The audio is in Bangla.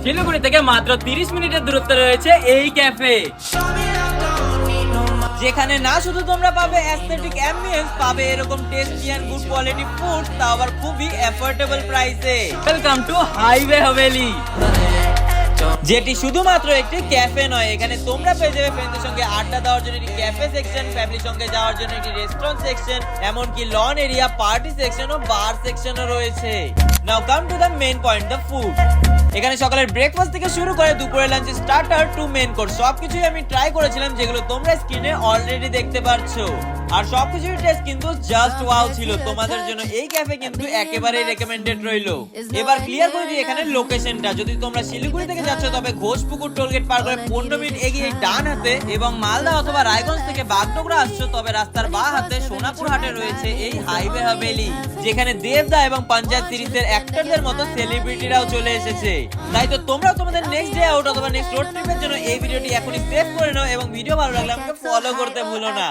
শিলিগুড়ি থেকে মাত্র 30 মিনিটের দূরত্বে রয়েছে এই ক্যাফে, যেখানে না শুধু তোমরা পাবে অ্যাস্থেটিক অ্যাম্বিয়েন্স, পাবে এরকম tasty and good quality food, তাও আবার খুবই অ্যাফোর্ডেবল প্রাইসে। ওয়েলকাম টু হাইওয়ে হাভেলি, যেটি শুধুমাত্র একটি ক্যাফে নয়, এখানে তোমরা পেয়ে যাবে ফ্রেন্ডদের সঙ্গে আড্ডা দেওয়ার জন্য একটি ক্যাফে সেকশন, ফ্যামিলির সঙ্গে যাওয়ার জন্য একটি রেস্টুরেন্ট সেকশন, এমনকি লন এরিয়া, পার্টি সেকশন ও বার সেকশনও রয়েছে। Now come to the main point, the food. এখানে সকালের ব্রেকফাস্ট থেকে শুরু করে দুপুরের lunch, starter to main course সবকিছুই আমি ট্রাই করেছিলাম, যেগুলো তোমরা স্ক্রিনে অলরেডি দেখতে পাচ্ছো। আর সবকিছুর টেস্ট কিন্তু জাস্ট ওয়াও ছিল। তোমাদের জন্য এই ক্যাফে কিন্তু একেবারেই রেকমেন্ডেড রইলো। এবার ক্লিয়ার করে দিই এখানে লোকেশনটা। যদি তোমরা শিলিগুড়ি থেকে যাচ্ছ তবে ঘোষপুকুর টোলগেট পার করে 15 মিনিট এগিয়ে ডান হাতে, এবং মালদা অথবা রায়গঞ্জ থেকে বাগডোগরা আসছো তবে রাস্তার বাঁ হাতে সোনাপুর হাটে রয়েছে এই হাইওয়ে হাভেলি, যেখানে দেবদা এবং পঞ্চায়েত সিরিজের অ্যাক্টরদের মতো সেলিব্রিটিরাও চলে এসেছে। তাই তো তোমরাও তোমাদের নেক্সট ডে আউট অথবা নেক্সট রোড ট্রিপের জন্য এই ভিডিওটি এখনই সেভ করে নাও, এবং ভিডিও ভালো লাগলে আমাকে ফলো করতে ভুলো না।